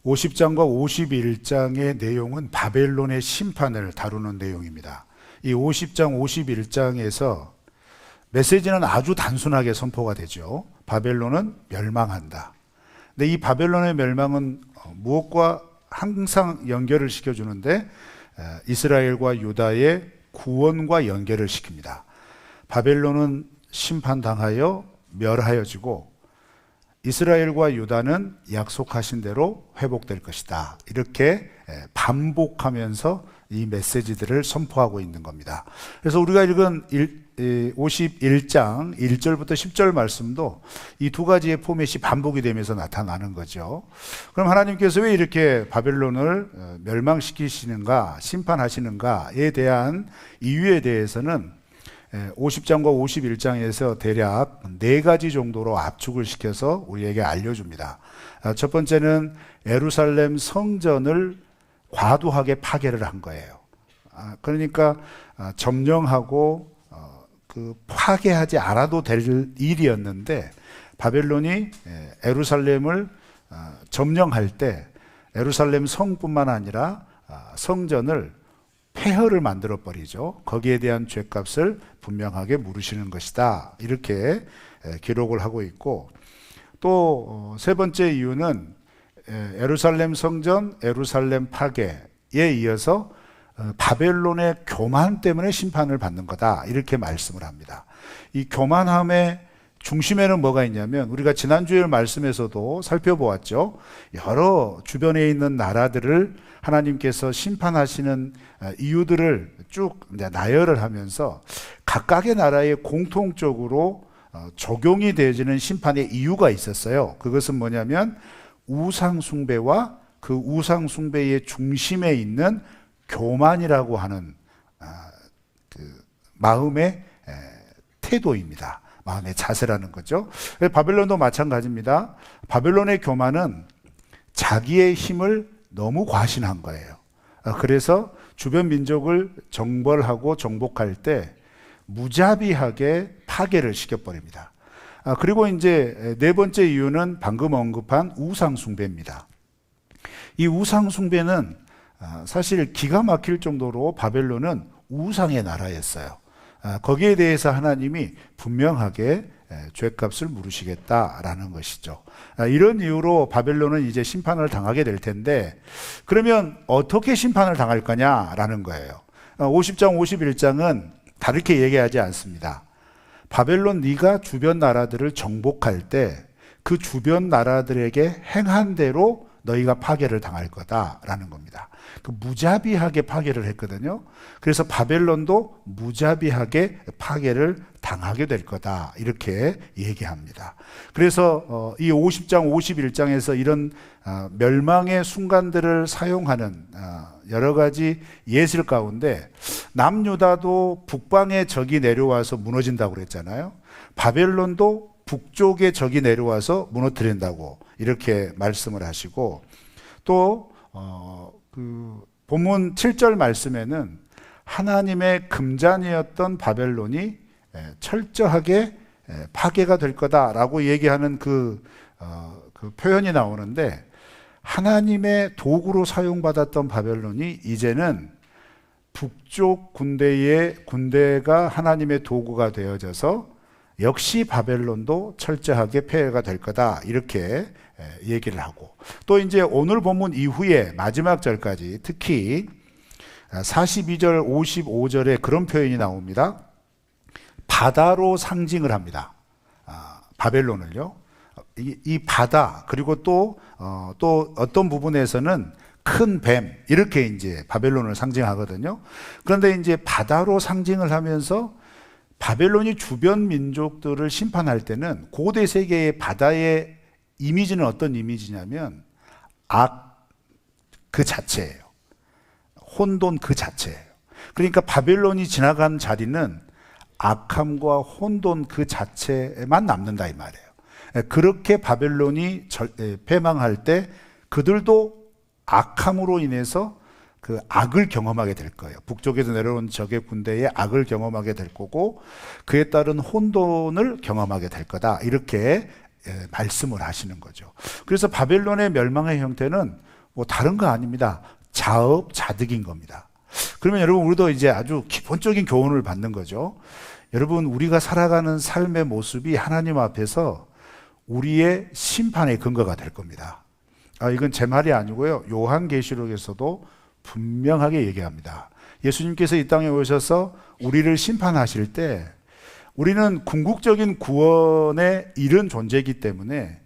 50장과 51장의 내용은 바벨론의 심판을 다루는 내용입니다. 이 50장, 51장에서 메시지는 아주 단순하게 선포가 되죠. 바벨론은 멸망한다. 근데 이 바벨론의 멸망은 무엇과 항상 연결을 시켜주는데 이스라엘과 유다의 구원과 연결을 시킵니다. 바벨론은 심판당하여 멸하여지고 이스라엘과 유다는 약속하신 대로 회복될 것이다. 이렇게 반복하면서 이 메시지들을 선포하고 있는 겁니다. 그래서 우리가 읽은 51장 1절부터 10절 말씀도 이 두 가지의 포맷이 반복이 되면서 나타나는 거죠. 그럼 하나님께서 왜 이렇게 바벨론을 멸망시키시는가, 심판하시는가에 대한 이유에 대해서는 50장과 51장에서 대략 4가지 정도로 압축을 시켜서 우리에게 알려줍니다. 첫 번째는 예루살렘 성전을 과도하게 파괴를 한 거예요. 그러니까 점령하고 파괴하지 않아도 될 일이었는데 바벨론이 예루살렘을 점령할 때 예루살렘 성뿐만 아니라 성전을 폐허를 만들어 버리죠. 거기에 대한 죄값을 분명하게 물으시는 것이다. 이렇게 기록을 하고 있고, 또 세 번째 이유는 예루살렘 성전, 예루살렘 파괴에 이어서 바벨론의 교만 때문에 심판을 받는 거다. 이렇게 말씀을 합니다. 이 교만함의 중심에는 뭐가 있냐면 우리가 지난주에 말씀에서도 살펴보았죠. 여러 주변에 있는 나라들을 하나님께서 심판하시는 이유들을 쭉 나열을 하면서 각각의 나라에 공통적으로 적용이 되어지는 심판의 이유가 있었어요. 그것은 뭐냐면 우상숭배와 그 우상숭배의 중심에 있는 교만이라고 하는 그 마음의 태도입니다. 마음의 자세라는 거죠. 바벨론도 마찬가지입니다. 바벨론의 교만은 자기의 힘을 너무 과신한 거예요. 그래서 주변 민족을 정벌하고 정복할 때 무자비하게 파괴를 시켜버립니다. 그리고 이제 네 번째 이유는 방금 언급한 우상숭배입니다. 이 우상숭배는 사실 기가 막힐 정도로 바벨론은 우상의 나라였어요. 거기에 대해서 하나님이 분명하게 죄값을 물으시겠다라는 것이죠. 이런 이유로 바벨론은 이제 심판을 당하게 될 텐데, 그러면 어떻게 심판을 당할 거냐라는 거예요. 50장, 51장은 다르게 얘기하지 않습니다. 바벨론 네가 주변 나라들을 정복할 때 그 주변 나라들에게 행한 대로 너희가 파괴를 당할 거다라는 겁니다. 무자비하게 파괴를 했거든요. 그래서 바벨론도 무자비하게 파괴를 당하게 될 거다, 이렇게 얘기합니다. 그래서 이 50장, 51장에서 이런 멸망의 순간들을 사용하는 여러 가지 예술 가운데 남유다도 북방에 적이 내려와서 무너진다고 그랬잖아요. 바벨론도 북쪽에 적이 내려와서 무너뜨린다고 이렇게 말씀을 하시고, 또 그 본문 7절 말씀에는 하나님의 금잔이었던 바벨론이 철저하게 파괴가 될 거다라고 얘기하는 그 표현이 나오는데, 하나님의 도구로 사용받았던 바벨론이 이제는 북쪽 군대가 하나님의 도구가 되어져서 역시 바벨론도 철저하게 폐해가 될 거다, 이렇게 얘기를 하고, 또 이제 오늘 본문 이후에 마지막 절까지 특히 42절, 55절에 그런 표현이 나옵니다. 바다로 상징을 합니다. 바벨론을요. 이 바다, 그리고 또 어떤 부분에서는 큰 뱀, 이렇게 이제 바벨론을 상징하거든요. 그런데 이제 바다로 상징을 하면서 바벨론이 주변 민족들을 심판할 때는 고대 세계의 바다의 이미지는 어떤 이미지냐면 악 그 자체예요. 혼돈 그 자체예요. 그러니까 바벨론이 지나간 자리는 악함과 혼돈 그 자체만 남는다, 이 말이에요. 그렇게 바벨론이 패망할 때 그들도 악함으로 인해서 그 악을 경험하게 될 거예요. 북쪽에서 내려온 적의 군대의 악을 경험하게 될 거고, 그에 따른 혼돈을 경험하게 될 거다, 이렇게 말씀을 하시는 거죠. 그래서 바벨론의 멸망의 형태는 뭐 다른 거 아닙니다. 자업자득인 겁니다. 그러면 여러분, 우리도 이제 아주 기본적인 교훈을 받는 거죠. 여러분, 우리가 살아가는 삶의 모습이 하나님 앞에서 우리의 심판의 근거가 될 겁니다. 이건 제 말이 아니고요, 요한계시록에서도 분명하게 얘기합니다. 예수님께서 이 땅에 오셔서 우리를 심판하실 때 우리는 궁극적인 구원에 이른 존재이기 때문에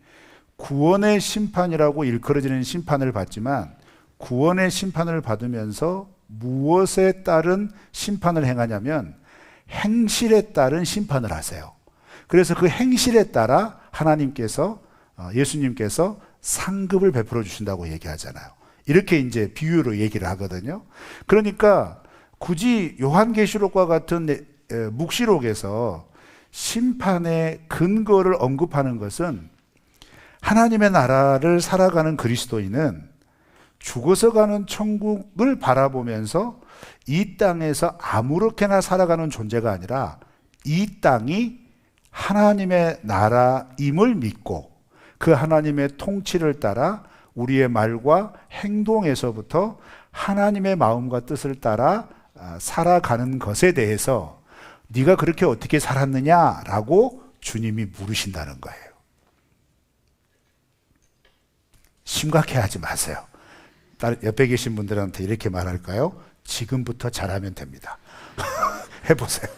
구원의 심판이라고 일컬어지는 심판을 받지만, 구원의 심판을 받으면서 무엇에 따른 심판을 행하냐면 행실에 따른 심판을 하세요. 그래서 그 행실에 따라 하나님께서, 예수님께서 상급을 베풀어 주신다고 얘기하잖아요. 이렇게 이제 비유로 얘기를 하거든요. 그러니까 굳이 요한계시록과 같은 묵시록에서 심판의 근거를 언급하는 것은, 하나님의 나라를 살아가는 그리스도인은 죽어서 가는 천국을 바라보면서 이 땅에서 아무렇게나 살아가는 존재가 아니라 이 땅이 하나님의 나라임을 믿고 그 하나님의 통치를 따라 우리의 말과 행동에서부터 하나님의 마음과 뜻을 따라 살아가는 것에 대해서 네가 그렇게 어떻게 살았느냐라고 주님이 물으신다는 거예요. 심각해하지 마세요. 옆에 계신 분들한테 이렇게 말할까요? 지금부터 잘하면 됩니다. 해보세요.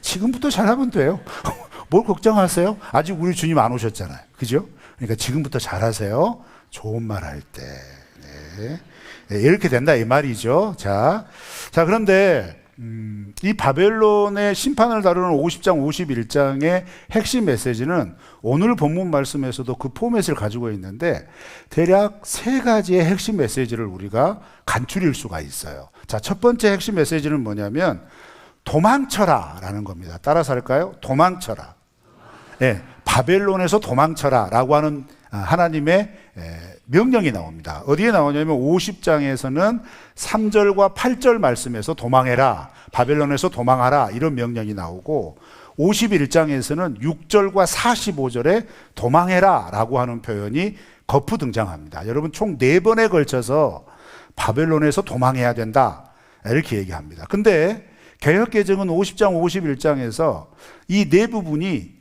지금부터 잘하면 돼요. 뭘 걱정하세요? 아직 우리 주님 안 오셨잖아요. 그죠? 그러니까 지금부터 잘하세요. 좋은 말 할 때. 네, 이렇게 된다 이 말이죠. 자, 그런데 이 바벨론의 심판을 다루는 50장, 51장의 핵심 메시지는 오늘 본문 말씀에서도 그 포맷을 가지고 있는데 대략 세 가지의 핵심 메시지를 우리가 간추릴 수가 있어요. 자, 첫 번째 핵심 메시지는 뭐냐면 도망쳐라 라는 겁니다. 따라서 할까요? 도망쳐라. 네, 바벨론에서 도망쳐라 라고 하는 하나님의 명령이 나옵니다. 어디에 나오냐면 50장에서는 3절과 8절 말씀에서 도망해라, 바벨론에서 도망하라 이런 명령이 나오고, 51장에서는 6절과 45절에 도망해라 라고 하는 표현이 거푸 등장합니다. 여러분, 총 4번에 걸쳐서 바벨론에서 도망해야 된다 이렇게 얘기합니다. 근데 개역개정은 50장, 51장에서 이 네 부분이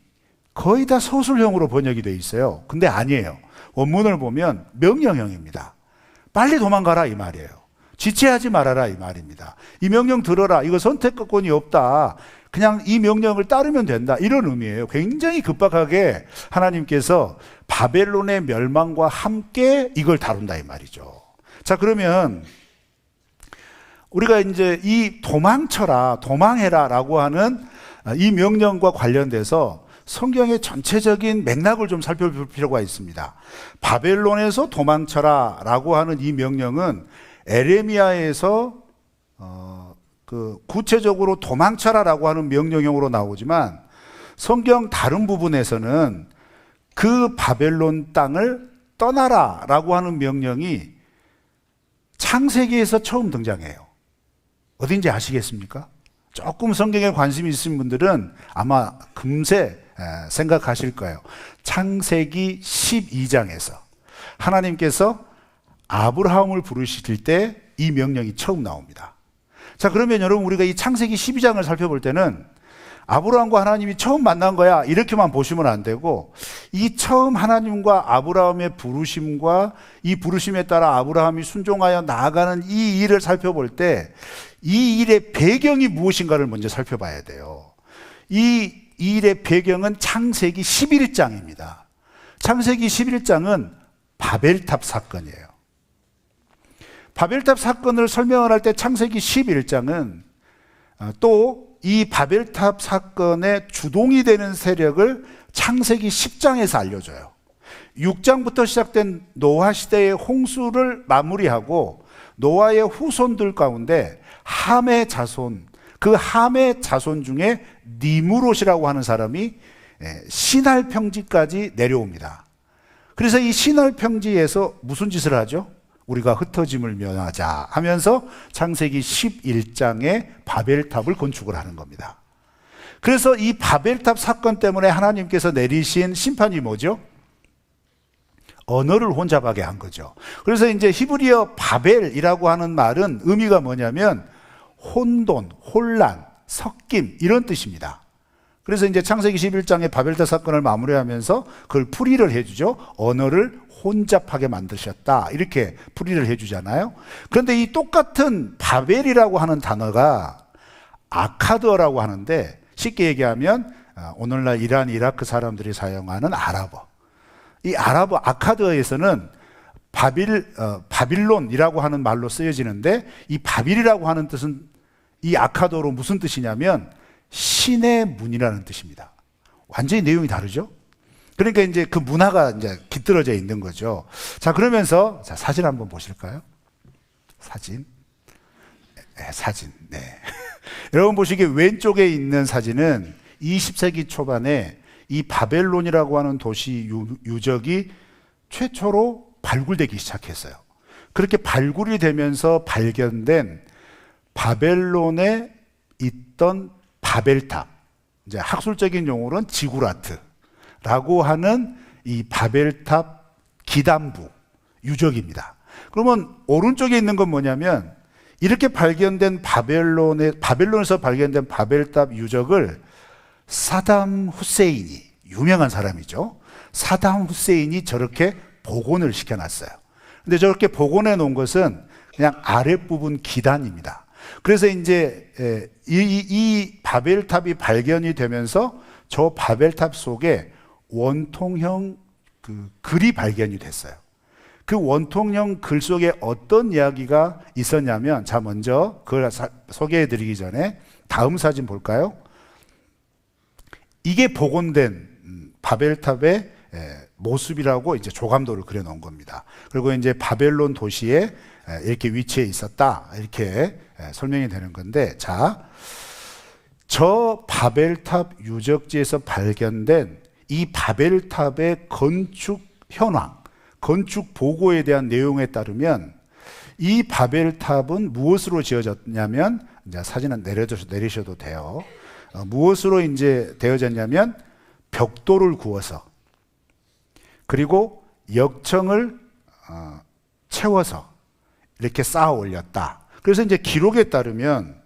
거의 다 서술형으로 번역이 되어 있어요. 근데 아니에요. 원문을 보면 명령형입니다. 빨리 도망가라 이 말이에요. 지체하지 말아라 이 말입니다. 이 명령 들어라. 이거 선택권이 없다. 그냥 이 명령을 따르면 된다. 이런 의미예요. 굉장히 급박하게 하나님께서 바벨론의 멸망과 함께 이걸 다룬다 이 말이죠. 자, 그러면 우리가 이제 이 도망쳐라, 도망해라 라고 하는 이 명령과 관련돼서 성경의 전체적인 맥락을 좀 살펴볼 필요가 있습니다. 바벨론에서 도망쳐라 라고 하는 이 명령은 에레미야에서 구체적으로 도망쳐라 라고 하는 명령형으로 나오지만, 성경 다른 부분에서는 그 바벨론 땅을 떠나라 라고 하는 명령이 창세기에서 처음 등장해요. 어딘지 아시겠습니까? 조금 성경에 관심이 있으신 분들은 아마 금세 생각하실 거예요. 창세기 12장에서 하나님께서 아브라함을 부르실 때 이 명령이 처음 나옵니다. 자, 그러면 여러분, 우리가 이 창세기 12장을 살펴볼 때는 아브라함과 하나님이 처음 만난 거야 이렇게만 보시면 안 되고, 이 처음 하나님과 아브라함의 부르심과 이 부르심에 따라 아브라함이 순종하여 나아가는 이 일을 살펴볼 때 이 일의 배경이 무엇인가를 먼저 살펴봐야 돼요. 이 일의 배경은 창세기 11장입니다. 창세기 11장은 바벨탑 사건이에요. 바벨탑 사건을 설명을 할 때 창세기 11장은 또 이 바벨탑 사건의 주동이 되는 세력을 창세기 10장에서 알려줘요. 6장부터 시작된 노아 시대의 홍수를 마무리하고 노아의 후손들 가운데 함의 자손, 그 함의 자손 중에 니무롯이라고 하는 사람이 시날 평지까지 내려옵니다. 그래서 이 시날 평지에서 무슨 짓을 하죠? 우리가 흩어짐을 면하자 하면서 창세기 11장에 바벨탑을 건축을 하는 겁니다. 그래서 이 바벨탑 사건 때문에 하나님께서 내리신 심판이 뭐죠? 언어를 혼잡하게 한 거죠. 그래서 이제 히브리어 바벨이라고 하는 말은 의미가 뭐냐면 혼돈, 혼란, 섞임 이런 뜻입니다. 그래서 이제 창세기 11장의 바벨탑 사건을 마무리하면서 그걸 풀이를 해주죠. 언어를 혼잡하게 만드셨다 이렇게 풀이를 해주잖아요. 그런데 이 똑같은 바벨이라고 하는 단어가 아카드어라고 하는데 쉽게 얘기하면 오늘날 이란, 이라크 사람들이 사용하는 아랍어. 이 아랍어 아카드어에서는 바빌론이라고 하는 말로 쓰여지는데 이 바빌이라고 하는 뜻은 이 아카드어로 무슨 뜻이냐면 신의 문이라는 뜻입니다. 완전히 내용이 다르죠? 그러니까 이제 그 문화가 이제 깃들어져 있는 거죠. 자, 그러면서 자, 사진 한번 보실까요? 사진. 네. 여러분 보시기에 왼쪽에 있는 사진은 20세기 초반에 이 바벨론이라고 하는 도시 유적이 최초로 발굴되기 시작했어요. 그렇게 발굴이 되면서 발견된 바벨론에 있던 바벨탑, 이제 학술적인 용어로는 지구라트라고 하는 이 바벨탑 기단부 유적입니다. 그러면 오른쪽에 있는 건 뭐냐면 이렇게 발견된 바벨론에서 발견된 바벨탑 유적을 사담 후세인이, 유명한 사람이죠. 사담 후세인이 저렇게 복원을 시켜놨어요. 근데 저렇게 복원해 놓은 것은 그냥 아랫부분 기단입니다. 그래서 이제 이 바벨탑이 발견이 되면서 저 바벨탑 속에 원통형 글이 발견이 됐어요. 그 원통형 글 속에 어떤 이야기가 있었냐면, 자, 먼저 그걸 소개해 드리기 전에 다음 사진 볼까요? 이게 복원된 바벨탑의 모습이라고 이제 조감도를 그려 놓은 겁니다. 그리고 이제 바벨론 도시에 이렇게 위치해 있었다, 이렇게 설명이 되는 건데, 자, 저 바벨탑 유적지에서 발견된 이 바벨탑의 건축 현황, 건축 보고에 대한 내용에 따르면 이 바벨탑은 무엇으로 지어졌냐면, 이제 사진은 내리셔도 돼요. 무엇으로 이제 되어졌냐면 벽돌을 구워서, 그리고 역청을 채워서 이렇게 쌓아 올렸다. 그래서 이제 기록에 따르면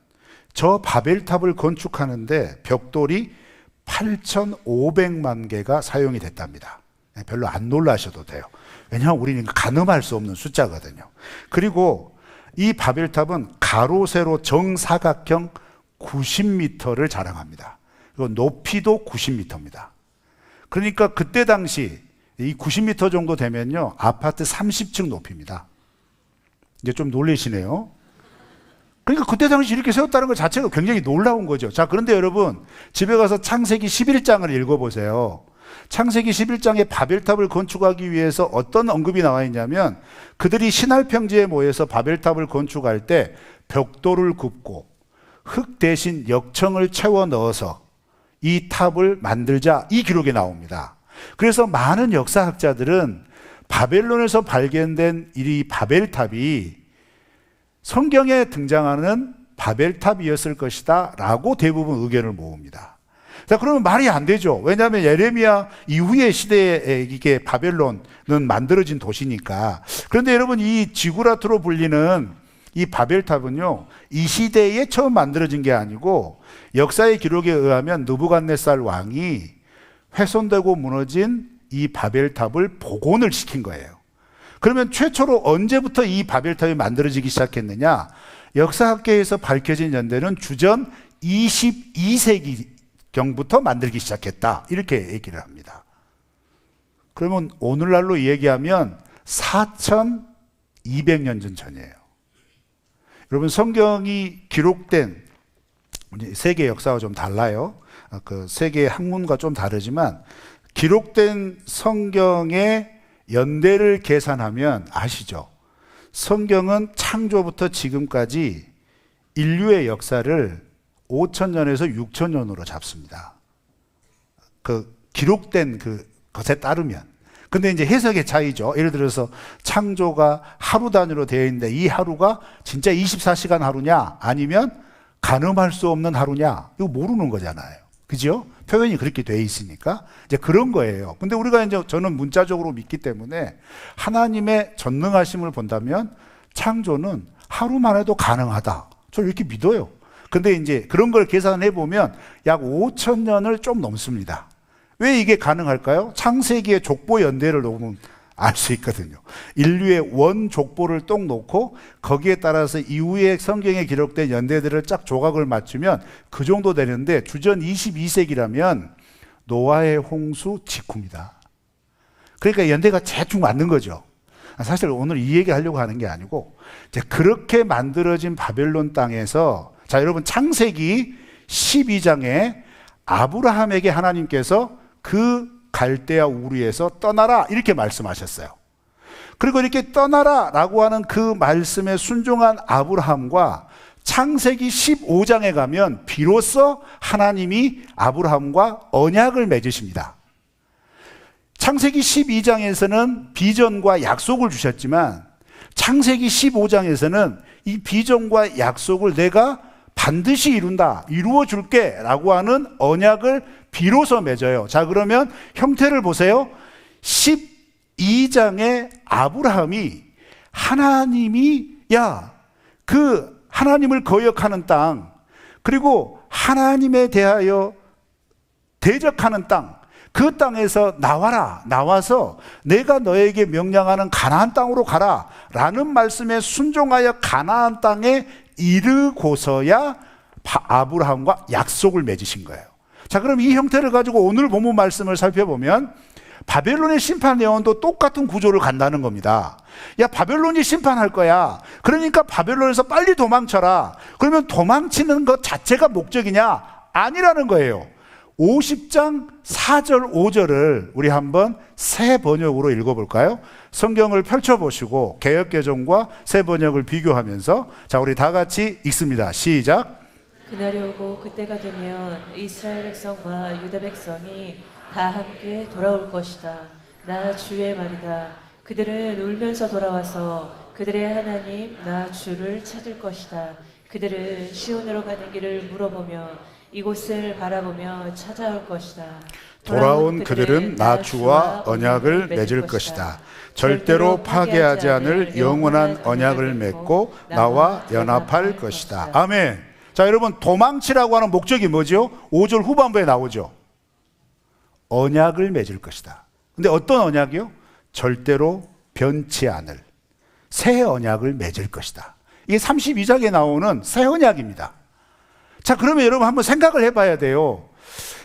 저 바벨탑을 건축하는데 벽돌이 8,500만 개가 사용이 됐답니다. 별로 안 놀라셔도 돼요. 왜냐하면 우리는 가늠할 수 없는 숫자거든요. 그리고 이 바벨탑은 가로 세로 정사각형 90m를 자랑합니다. 그리고 높이도 90m입니다. 그러니까 그때 당시 이 90m 정도 되면요, 아파트 30층 높이입니다. 이제 좀 놀라시네요. 그러니까 그때 당시 이렇게 세웠다는 것 자체가 굉장히 놀라운 거죠. 자, 그런데 여러분, 집에 가서 창세기 11장을 읽어보세요. 창세기 11장에 바벨탑을 건축하기 위해서 어떤 언급이 나와 있냐면, 그들이 신할 평지에 모여서 바벨탑을 건축할 때 벽돌을 굽고 흙 대신 역청을 채워 넣어서 이 탑을 만들자, 이 기록에 나옵니다. 그래서 많은 역사학자들은 바벨론에서 발견된 이 바벨탑이 성경에 등장하는 바벨탑이었을 것이다 라고 대부분 의견을 모읍니다. 자, 그러면 말이 안 되죠. 왜냐하면 예레미야 이후의 시대에 이게 바벨론은 만들어진 도시니까. 그런데 여러분, 이 지구라트로 불리는 이 바벨탑은요, 이 시대에 처음 만들어진 게 아니고 역사의 기록에 의하면 느부갓네살 왕이 훼손되고 무너진 이 바벨탑을 복원을 시킨 거예요. 그러면 최초로 언제부터 이 바벨탑이 만들어지기 시작했느냐? 역사학계에서 밝혀진 연대는 주전 22세기경부터 만들기 시작했다, 이렇게 얘기를 합니다. 그러면 오늘날로 얘기하면 4200년 전이에요. 여러분, 성경이 기록된 세계 역사와 좀 달라요. 그 세계 학문과 좀 다르지만 기록된 성경의 연대를 계산하면 아시죠? 성경은 창조부터 지금까지 인류의 역사를 5,000년에서 6,000년으로 잡습니다. 그 기록된 그 것에 따르면. 근데 이제 해석의 차이죠. 예를 들어서 창조가 하루 단위로 되어 있는데 이 하루가 진짜 24시간 하루냐, 아니면 가늠할 수 없는 하루냐, 이거 모르는 거잖아요. 그죠? 표현이 그렇게 돼 있으니까 이제 그런 거예요. 근데 우리가 이제 저는 문자적으로 믿기 때문에 하나님의 전능하심을 본다면 창조는 하루만 해도 가능하다. 저 이렇게 믿어요. 근데 이제 그런 걸 계산해 보면 약 5,000년을 좀 넘습니다. 왜 이게 가능할까요? 창세기의 족보 연대를 놓으면 알 수 있거든요. 인류의 원 족보를 똑 놓고 거기에 따라서 이후에 성경에 기록된 연대들을 쫙 조각을 맞추면 그 정도 되는데 주전 22세기라면 노아의 홍수 직후입니다. 그러니까 연대가 대충 맞는 거죠. 사실 오늘 이 얘기 하려고 하는 게 아니고 이제 그렇게 만들어진 바벨론 땅에서 자 여러분 창세기 12장에 아브라함에게 하나님께서 그 갈대아 우르에서 떠나라 이렇게 말씀하셨어요. 그리고 이렇게 떠나라 라고 하는 그 말씀에 순종한 아브라함과 창세기 15장에 가면 비로소 하나님이 아브라함과 언약을 맺으십니다. 창세기 12장에서는 비전과 약속을 주셨지만 창세기 15장에서는 이 비전과 약속을 내가 반드시 이루어 줄게 라고 하는 언약을 비로소 맺어요. 자 그러면 형태를 보세요. 12장의 아브라함이 하나님이 그 하나님을 거역하는 땅 그리고 하나님에 대하여 대적하는 땅 그 땅에서 나와서 내가 너에게 명령하는 가나안 땅으로 가라 라는 말씀에 순종하여 가나안 땅에 이르고서야 아브라함과 약속을 맺으신 거예요. 자 그럼 이 형태를 가지고 오늘 본문 말씀을 살펴보면 바벨론의 심판 예언도 똑같은 구조를 간다는 겁니다. 야 바벨론이 심판할 거야. 그러니까 바벨론에서 빨리 도망쳐라. 그러면 도망치는 것 자체가 목적이냐? 아니라는 거예요. 50장 4절 5절을 우리 한번 새 번역으로 읽어볼까요? 성경을 펼쳐보시고 개역개정과 새 번역을 비교하면서 자 우리 다 같이 읽습니다. 시작. 그날이 오고 그때가 되면 이스라엘 백성과 유다 백성이 다 함께 돌아올 것이다. 나 주의 말이다. 그들은 울면서 돌아와서 그들의 하나님 나 주를 찾을 것이다. 그들은 시온으로 가는 길을 물어보며 이곳을 바라보며 찾아올 것이다. 돌아온 그들은 나 주와 언약을 맺을 것이다. 절대로 파괴하지 않을 영원한 언약을 맺고 나와 연합할 것이다. 아멘. 자 여러분 도망치라고 하는 목적이 뭐죠? 5절 후반부에 나오죠. 언약을 맺을 것이다. 근데 어떤 언약이요? 절대로 변치 않을 새 언약을 맺을 것이다. 이게 32장에 나오는 새 언약입니다. 자 그러면 여러분 한번 생각을 해봐야 돼요.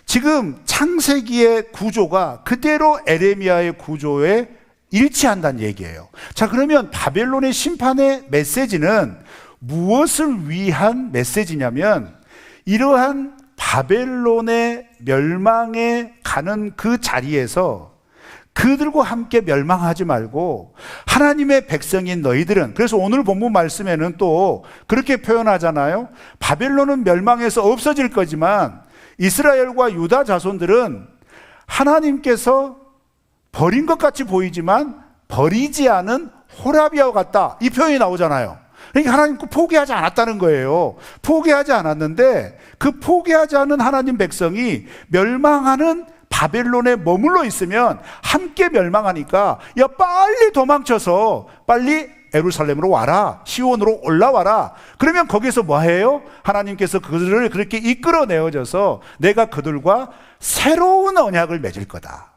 지금 창세기의 구조가 그대로 에레미야의 구조에 일치한다는 얘기예요. 자 그러면 바벨론의 심판의 메시지는 무엇을 위한 메시지냐면 이러한 바벨론의 멸망에 가는 그 자리에서 그들과 함께 멸망하지 말고 하나님의 백성인 너희들은 그래서 오늘 본문 말씀에는 또 그렇게 표현하잖아요. 바벨론은 멸망해서 없어질 거지만 이스라엘과 유다 자손들은 하나님께서 버린 것 같이 보이지만 버리지 않은 호라비아와 같다 이 표현이 나오잖아요. 그러니까 하나님 포기하지 않았다는 거예요. 포기하지 않았는데 그 포기하지 않은 하나님 백성이 멸망하는 바벨론에 머물러 있으면 함께 멸망하니까 야 빨리 도망쳐서 빨리 예루살렘으로 와라. 시온으로 올라와라. 그러면 거기서 뭐 해요? 하나님께서 그들을 그렇게 이끌어내어져서 내가 그들과 새로운 언약을 맺을 거다.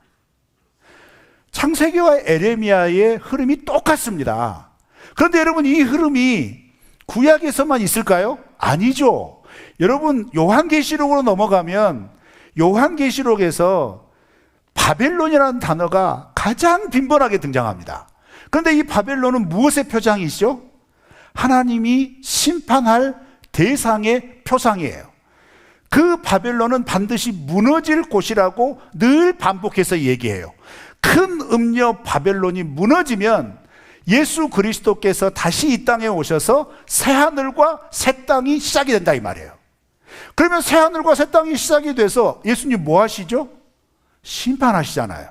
창세기와 에레미야의 흐름이 똑같습니다. 그런데 여러분 이 흐름이 구약에서만 있을까요? 아니죠. 여러분 요한계시록으로 넘어가면 요한계시록에서 바벨론이라는 단어가 가장 빈번하게 등장합니다. 그런데 이 바벨론은 무엇의 표장이죠? 하나님이 심판할 대상의 표상이에요. 그 바벨론은 반드시 무너질 곳이라고 늘 반복해서 얘기해요. 큰 음녀 바벨론이 무너지면 예수 그리스도께서 다시 이 땅에 오셔서 새하늘과 새 땅이 시작이 된다 이 말이에요. 그러면 새하늘과 새 땅이 시작이 돼서 예수님 뭐 하시죠? 심판하시잖아요.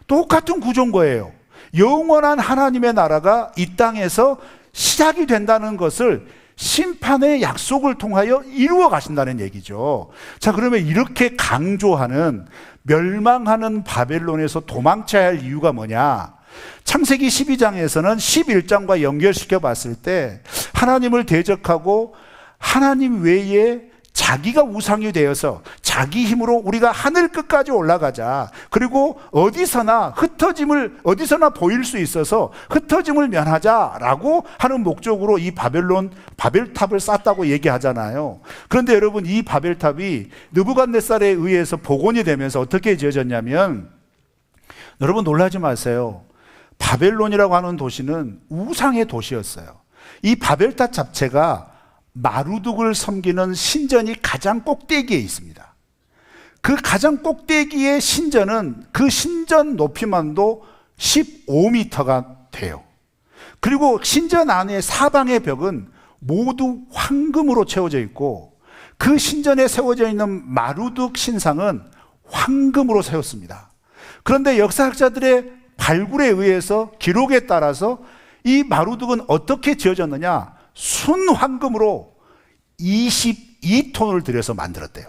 똑같은 구조인 거예요. 영원한 하나님의 나라가 이 땅에서 시작이 된다는 것을 심판의 약속을 통하여 이루어 가신다는 얘기죠. 자, 그러면 이렇게 강조하는 멸망하는 바벨론에서 도망쳐야 할 이유가 뭐냐? 창세기 12장에서는 11장과 연결시켜 봤을 때 하나님을 대적하고 하나님 외에 자기가 우상이 되어서 자기 힘으로 우리가 하늘 끝까지 올라가자. 그리고 어디서나 어디서나 보일 수 있어서 흩어짐을 면하자라고 하는 목적으로 이 바벨탑을 쌓았다고 얘기하잖아요. 그런데 여러분, 이 바벨탑이 느부갓네살에 의해서 복원이 되면서 어떻게 지어졌냐면, 여러분 놀라지 마세요. 바벨론이라고 하는 도시는 우상의 도시였어요. 이 바벨탑 자체가 마루둑을 섬기는 신전이 가장 꼭대기에 있습니다. 그 가장 꼭대기의 신전은 그 신전 높이만도 15m가 돼요. 그리고 신전 안에 사방의 벽은 모두 황금으로 채워져 있고, 그 신전에 세워져 있는 마루둑 신상은 황금으로 세웠습니다. 그런데 역사학자들의 발굴에 의해서, 기록에 따라서 이 마루둑은 어떻게 지어졌느냐? 순황금으로 22톤을 들여서 만들었대요.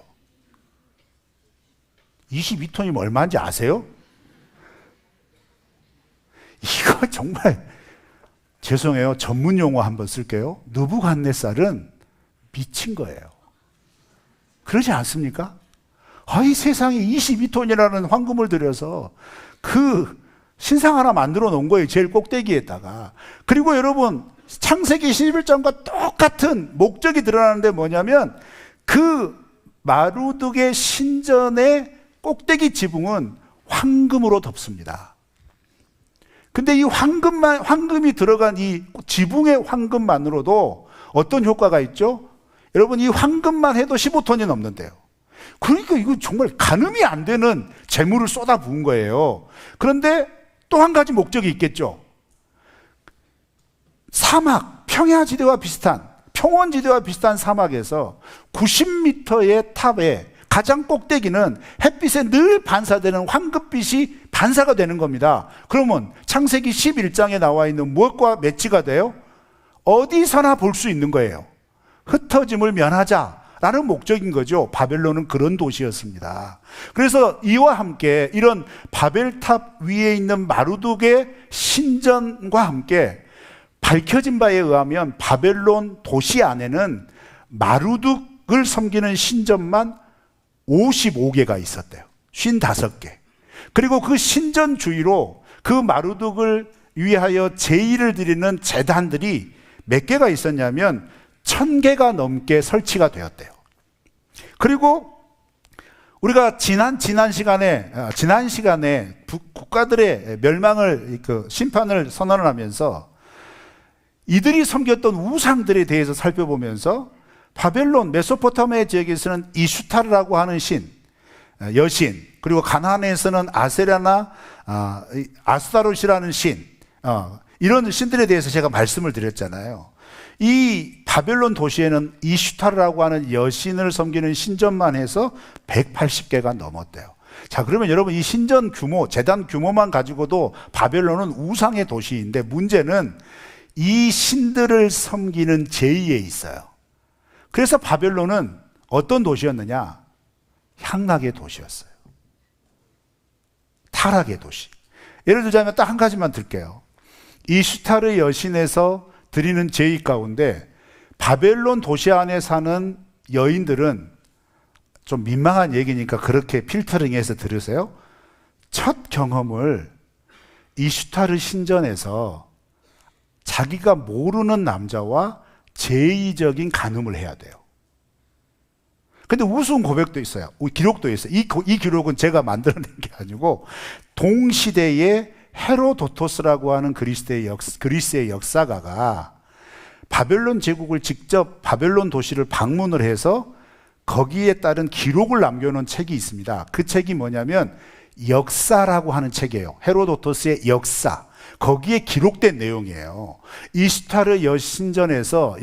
22톤이면 얼마인지 아세요? 이거 정말, 죄송해요, 전문 용어 한번 쓸게요. 느부갓네살은 미친 거예요. 그러지 않습니까? 이 세상에 22톤이라는 황금을 들여서 그 신상 하나 만들어 놓은 거예요. 제일 꼭대기에다가. 그리고 여러분, 창세기 11장과 똑같은 목적이 드러나는데 뭐냐면, 그 마루둑의 신전의 꼭대기 지붕은 황금으로 덮습니다. 근데 이 황금이 들어간 이 지붕의 황금만으로도 어떤 효과가 있죠? 여러분, 이 황금만 해도 15톤이 넘는데요. 그러니까 이거 정말 가늠이 안 되는 재물을 쏟아 부은 거예요. 그런데 또 한 가지 목적이 있겠죠. 사막, 평원지대와 비슷한 사막에서 90m의 탑에 가장 꼭대기는 햇빛에 늘 반사되는 황금빛이 반사가 되는 겁니다. 그러면 창세기 11장에 나와 있는 무엇과 매치가 돼요? 어디서나 볼 수 있는 거예요. 흩어짐을 면하자라는 목적인 거죠. 바벨론은 그런 도시였습니다. 그래서 이와 함께 이런 바벨탑 위에 있는 마루둑의 신전과 함께 밝혀진 바에 의하면 바벨론 도시 안에는 마루둑을 섬기는 신전만 55개가 있었대요. 55개. 그리고 그 신전 주위로 그 마루둑을 위하여 제의를 드리는 제단들이 몇 개가 있었냐면 1000개가 넘게 설치가 되었대요. 그리고 우리가 지난 시간에 국가들의 멸망을, 심판을 선언을 하면서 이들이 섬겼던 우상들에 대해서 살펴보면서 바벨론, 메소포타미아 지역에서는 이슈타르라고 하는 여신, 그리고 가나안에서는 아세라나 아스타롯이라는 신, 이런 신들에 대해서 제가 말씀을 드렸잖아요. 이 바벨론 도시에는 이슈타르라고 하는 여신을 섬기는 신전만 해서 180개가 넘었대요. 자, 그러면 여러분, 이 신전 규모, 제단 규모만 가지고도 바벨론은 우상의 도시인데, 문제는 이 신들을 섬기는 제의에 있어요. 그래서 바벨론은 어떤 도시였느냐? 향락의 도시였어요. 타락의 도시. 예를 들자면 딱 한 가지만 들게요. 이슈타르 여신에서 드리는 제의 가운데 바벨론 도시 안에 사는 여인들은, 좀 민망한 얘기니까 그렇게 필터링해서 들으세요. 첫 경험을 이슈타르 신전에서 자기가 모르는 남자와 제의적인 간음을 해야 돼요. 근데 우스운 고백도 있어요. 기록도 있어요. 이 기록은 제가 만들어낸 게 아니고 동시대에 헤로도토스라고 하는 그리스의 역사가가 바벨론 제국을 직접 바벨론 도시를 방문을 해서 거기에 따른 기록을 남겨놓은 책이 있습니다. 그 책이 뭐냐면 역사라고 하는 책이에요. 헤로도토스의 역사. 거기에 기록된 내용이에요. 이슈타르 여신전에서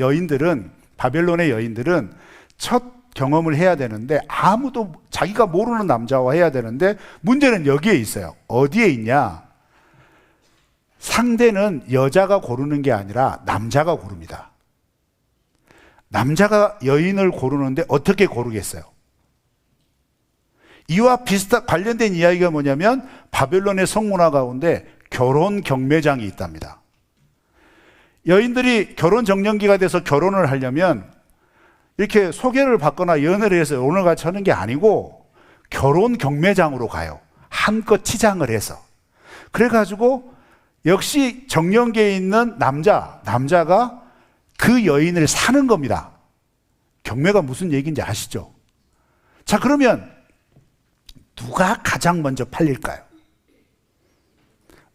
바벨론의 여인들은 첫 경험을 해야 되는데, 아무도 자기가 모르는 남자와 해야 되는데, 문제는 여기에 있어요. 어디에 있냐? 상대는 여자가 고르는 게 아니라 남자가 고릅니다. 남자가 여인을 고르는데 어떻게 고르겠어요? 이와 관련된 이야기가 뭐냐면 바벨론의 성문화 가운데 결혼 경매장이 있답니다. 여인들이 결혼 정년기가 돼서 결혼을 하려면 이렇게 소개를 받거나 연애를 해서 오늘 같이 하는 게 아니고 결혼 경매장으로 가요. 한껏 치장을 해서. 그래가지고 역시 정년기에 있는 남자가 그 여인을 사는 겁니다. 경매가 무슨 얘기인지 아시죠? 자, 그러면 누가 가장 먼저 팔릴까요?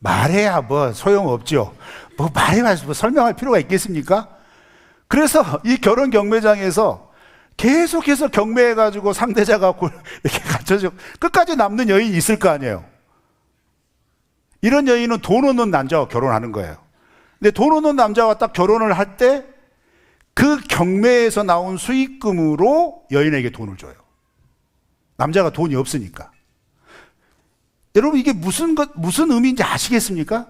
말해야 뭐 소용없죠. 뭐 말해봐서 뭐 설명할 필요가 있겠습니까? 그래서 이 결혼 경매장에서 계속해서 경매해가지고 상대자가 이렇게 갖춰져 끝까지 남는 여인이 있을 거 아니에요. 이런 여인은 돈 없는 남자와 결혼하는 거예요. 근데 돈 없는 남자와 딱 결혼을 할 때 그 경매에서 나온 수익금으로 여인에게 돈을 줘요. 남자가 돈이 없으니까. 여러분, 이게 무슨 의미인지 아시겠습니까?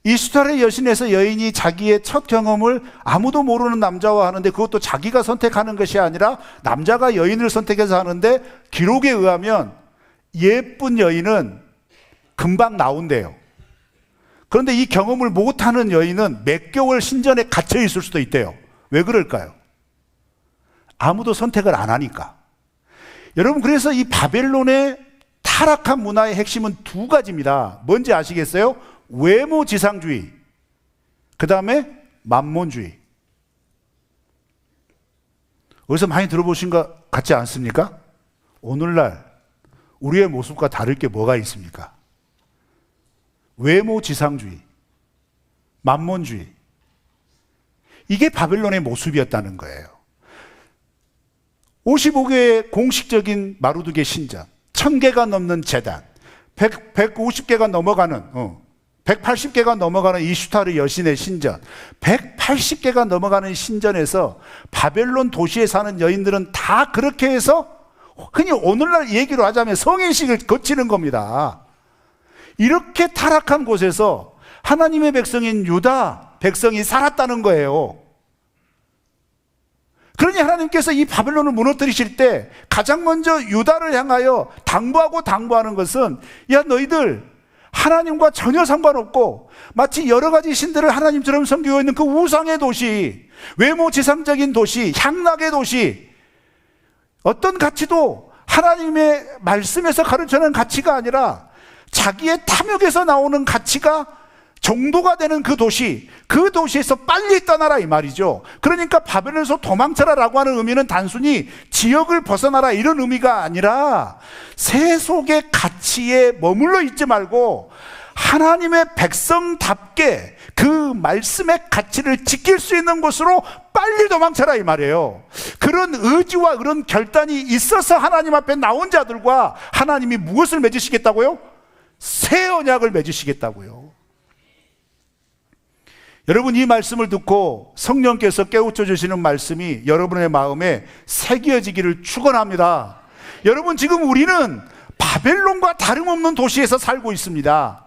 이스라엘 여신에서 여인이 자기의 첫 경험을 아무도 모르는 남자와 하는데 그것도 자기가 선택하는 것이 아니라 남자가 여인을 선택해서 하는데 기록에 의하면 예쁜 여인은 금방 나온대요. 그런데 이 경험을 못하는 여인은 몇 개월 신전에 갇혀 있을 수도 있대요. 왜 그럴까요? 아무도 선택을 안 하니까. 여러분, 그래서 이 바벨론의 타락한 문화의 핵심은 두 가지입니다. 뭔지 아시겠어요? 외모 지상주의, 그 다음에 만몬주의. 어디서 많이 들어보신 것 같지 않습니까? 오늘날 우리의 모습과 다를 게 뭐가 있습니까? 외모 지상주의, 만몬주의. 이게 바벨론의 모습이었다는 거예요. 55개의 공식적인 마루두개 신전, 1000개가 넘는 제단, 150개가 넘어가는 180개가 넘어가는 이슈타르 여신의 신전, 180개가 넘어가는 신전에서 바벨론 도시에 사는 여인들은 다 그렇게 해서 흔히 오늘날 얘기로 하자면 성인식을 거치는 겁니다. 이렇게 타락한 곳에서 하나님의 백성인 유다 백성이 살았다는 거예요. 그러니 하나님께서 이 바벨론을 무너뜨리실 때 가장 먼저 유다를 향하여 당부하는 것은, 야, 너희들 하나님과 전혀 상관없고 마치 여러 가지 신들을 하나님처럼 섬기고 있는 그 우상의 도시, 외모 지상적인 도시, 향락의 도시, 어떤 가치도 하나님의 말씀에서 가르쳐는 가치가 아니라 자기의 탐욕에서 나오는 가치가 정도가 되는 그 도시에서 빨리 떠나라 이 말이죠. 그러니까 바벨론에서 도망쳐라라고 하는 의미는 단순히 지역을 벗어나라 이런 의미가 아니라 세속의 가치에 머물러 있지 말고 하나님의 백성답게 그 말씀의 가치를 지킬 수 있는 곳으로 빨리 도망쳐라 이 말이에요. 그런 의지와 그런 결단이 있어서 하나님 앞에 나온 자들과 하나님이 무엇을 맺으시겠다고요? 새 언약을 맺으시겠다고요. 여러분, 이 말씀을 듣고 성령께서 깨우쳐 주시는 말씀이 여러분의 마음에 새겨지기를 축원합니다. 여러분, 지금 우리는 바벨론과 다름없는 도시에서 살고 있습니다.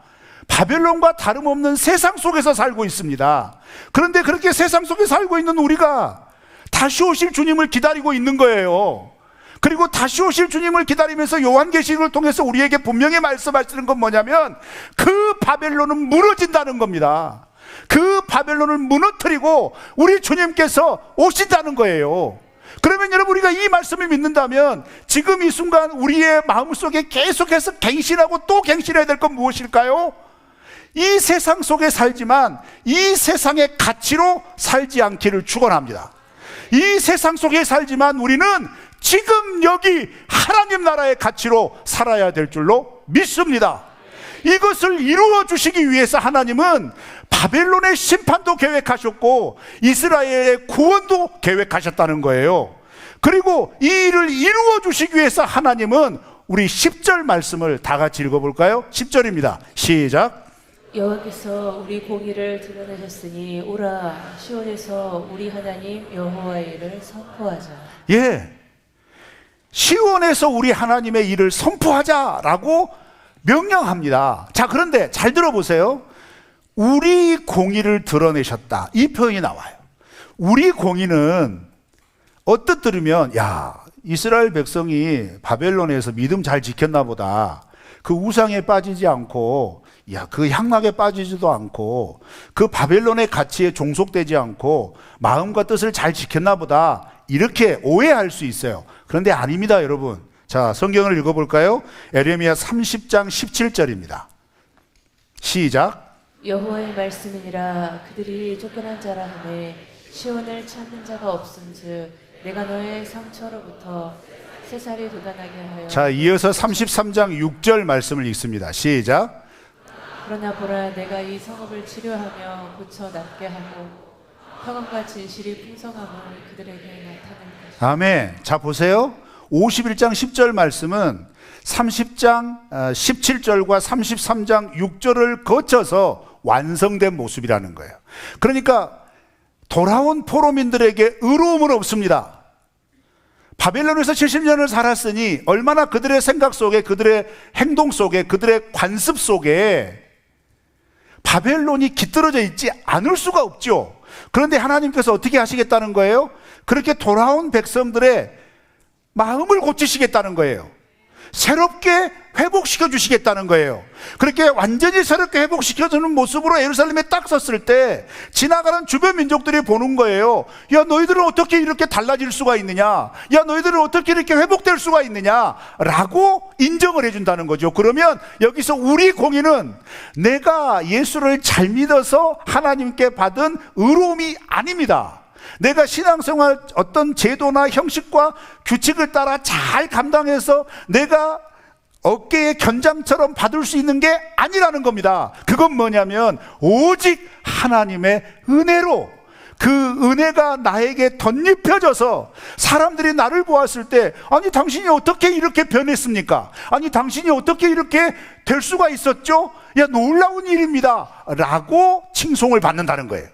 바벨론과 다름없는 세상 속에서 살고 있습니다. 그런데 그렇게 세상 속에 살고 있는 우리가 다시 오실 주님을 기다리고 있는 거예요. 그리고 다시 오실 주님을 기다리면서 요한계시록을 통해서 우리에게 분명히 말씀하시는 건 뭐냐면 그 바벨론은 무너진다는 겁니다. 그 바벨론을 무너뜨리고 우리 주님께서 오신다는 거예요. 그러면 여러분, 우리가 이 말씀을 믿는다면 지금 이 순간 우리의 마음속에 계속해서 갱신하고 또 갱신해야 될 건 무엇일까요? 이 세상 속에 살지만 이 세상의 가치로 살지 않기를 축원합니다. 이 세상 속에 살지만 우리는 지금 여기 하나님 나라의 가치로 살아야 될 줄로 믿습니다. 이것을 이루어 주시기 위해서 하나님은 바벨론의 심판도 계획하셨고 이스라엘의 구원도 계획하셨다는 거예요. 그리고 이 일을 이루어 주시기 위해서 하나님은 우리 10절 말씀을 다 같이 읽어볼까요? 10절입니다. 시작. 여호와께서 우리 공의를 드러내셨으니 오라 시온에서 우리 하나님 여호와의 일을 선포하자. 예, 시온에서 우리 하나님의 일을 선포하자라고 명령합니다. 자, 그런데 잘 들어보세요. 우리 공의를 드러내셨다, 이 표현이 나와요. 우리 공의는 언뜻 들으면 야, 이스라엘 백성이 바벨론에서 믿음 잘 지켰나 보다. 그 우상에 빠지지 않고, 야, 그 향락에 빠지지도 않고, 그 바벨론의 가치에 종속되지 않고 마음과 뜻을 잘 지켰나 보다. 이렇게 오해할 수 있어요. 그런데 아닙니다, 여러분. 자, 성경을 읽어볼까요? 에레미야 30장 17절입니다. 시작. 여호와의 말씀이니라. 그들이 쫓겨난 자라 하매 시온을 찾는 자가 없은즉 내가 너의 상처로부터 새살이 돋아나게 하여. 자, 이어서 33장 6절 말씀을 읽습니다. 시작. 그러나 보라, 내가 이 성읍을 치료하며 고쳐 낫게 하고 평안과 진실이 풍성함을 그들에게 나타낼 것이다. 아멘. 자, 보세요. 51장 10절 말씀은 30장 17절과 33장 6절을 거쳐서 완성된 모습이라는 거예요. 그러니까 돌아온 포로민들에게 의로움은 없습니다. 바벨론에서 70년을 살았으니 얼마나 그들의 생각 속에, 그들의 행동 속에, 그들의 관습 속에 바벨론이 깃들어져 있지 않을 수가 없죠. 그런데 하나님께서 어떻게 하시겠다는 거예요? 그렇게 돌아온 백성들의 마음을 고치시겠다는 거예요. 새롭게 회복시켜 주시겠다는 거예요. 그렇게 완전히 새롭게 회복시켜주는 모습으로 예루살렘에 딱 섰을 때 지나가는 주변 민족들이 보는 거예요. 야, 너희들은 어떻게 이렇게 달라질 수가 있느냐? 야, 너희들은 어떻게 이렇게 회복될 수가 있느냐? 라고 인정을 해준다는 거죠. 그러면 여기서 우리 공의는 내가 예수를 잘 믿어서 하나님께 받은 의로움이 아닙니다. 내가 신앙생활 어떤 제도나 형식과 규칙을 따라 잘 감당해서 내가 어깨의 견장처럼 받을 수 있는 게 아니라는 겁니다. 그건 뭐냐면 오직 하나님의 은혜로, 그 은혜가 나에게 덧입혀져서 사람들이 나를 보았을 때 아니 당신이 어떻게 이렇게 변했습니까? 아니 당신이 어떻게 이렇게 될 수가 있었죠? 야, 놀라운 일입니다 라고 칭송을 받는다는 거예요.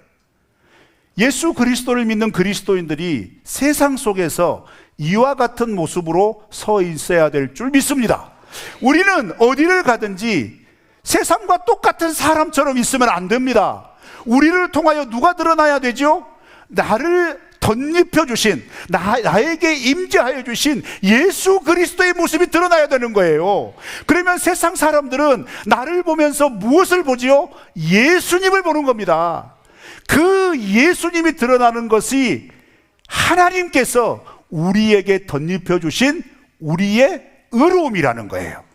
예수 그리스도를 믿는 그리스도인들이 세상 속에서 이와 같은 모습으로 서 있어야 될 줄 믿습니다. 우리는 어디를 가든지 세상과 똑같은 사람처럼 있으면 안 됩니다. 우리를 통하여 누가 드러나야 되죠? 나를 덧입혀 주신, 나에게 임재하여 주신 예수 그리스도의 모습이 드러나야 되는 거예요. 그러면 세상 사람들은 나를 보면서 무엇을 보지요? 예수님을 보는 겁니다. 그 예수님이 드러나는 것이 하나님께서 우리에게 덧입혀 주신 우리의 의로움이라는 거예요.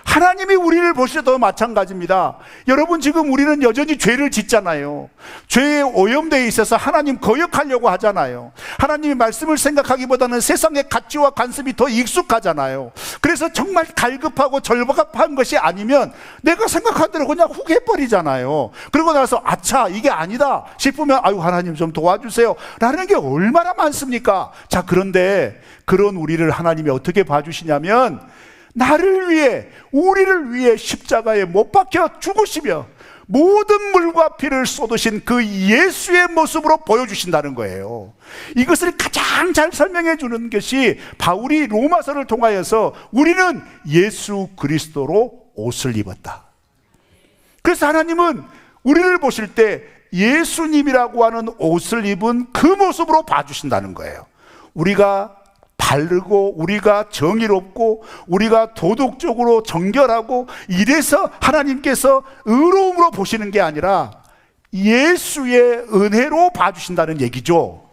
하나님이 우리를 보실 때도 마찬가지입니다. 여러분, 지금 우리는 여전히 죄를 짓잖아요. 죄에 오염되어 있어서 하나님 거역하려고 하잖아요. 하나님의 말씀을 생각하기보다는 세상의 가치와 관습이 더 익숙하잖아요. 그래서 정말 갈급하고 절박한 것이 아니면 내가 생각한 대로 그냥 훅 해버리잖아요. 그러고 나서 아차, 이게 아니다 싶으면 아유, 하나님 좀 도와주세요 라는 게 얼마나 많습니까? 자, 그런데 그런 우리를 하나님이 어떻게 봐주시냐면 나를 위해, 우리를 위해 십자가에 못 박혀 죽으시며 모든 물과 피를 쏟으신 그 예수의 모습으로 보여주신다는 거예요. 이것을 가장 잘 설명해 주는 것이 바울이 로마서를 통하여서 우리는 예수 그리스도로 옷을 입었다. 그래서 하나님은 우리를 보실 때 예수님이라고 하는 옷을 입은 그 모습으로 봐주신다는 거예요. 우리가 바르고 우리가 정의롭고 우리가 도덕적으로 정결하고 이래서 하나님께서 의로움으로 보시는 게 아니라 예수의 은혜로 봐주신다는 얘기죠.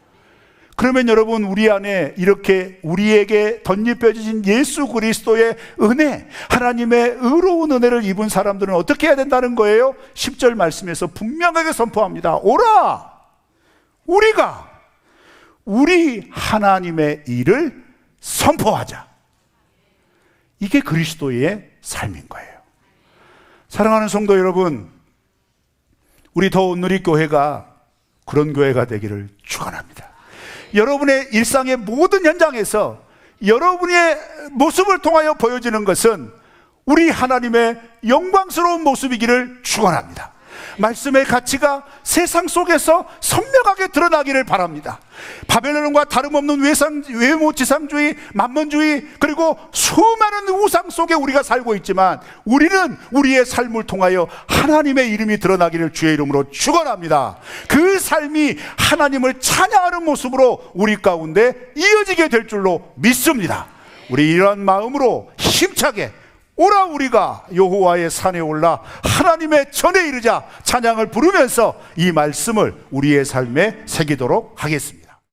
그러면 여러분, 우리 안에 이렇게 우리에게 덧입혀진 예수 그리스도의 은혜, 하나님의 의로운 은혜를 입은 사람들은 어떻게 해야 된다는 거예요? 10절 말씀에서 분명하게 선포합니다. 오라! 우리가 우리 하나님의 일을 선포하자. 이게 그리스도의 삶인 거예요. 사랑하는 성도 여러분, 우리 더 온누리교회가 그런 교회가 되기를 축원합니다. 여러분의 일상의 모든 현장에서 여러분의 모습을 통하여 보여지는 것은 우리 하나님의 영광스러운 모습이기를 축원합니다. 말씀의 가치가 세상 속에서 선명하게 드러나기를 바랍니다. 바벨론과 다름없는 외모지상주의, 만몬주의, 그리고 수많은 우상 속에 우리가 살고 있지만 우리는 우리의 삶을 통하여 하나님의 이름이 드러나기를 주의 이름으로 축원합니다. 그 삶이 하나님을 찬양하는 모습으로 우리 가운데 이어지게 될 줄로 믿습니다. 우리 이러한 마음으로 힘차게 오라 우리가 여호와의 산에 올라 하나님의 전에 이르자 찬양을 부르면서 이 말씀을 우리의 삶에 새기도록 하겠습니다.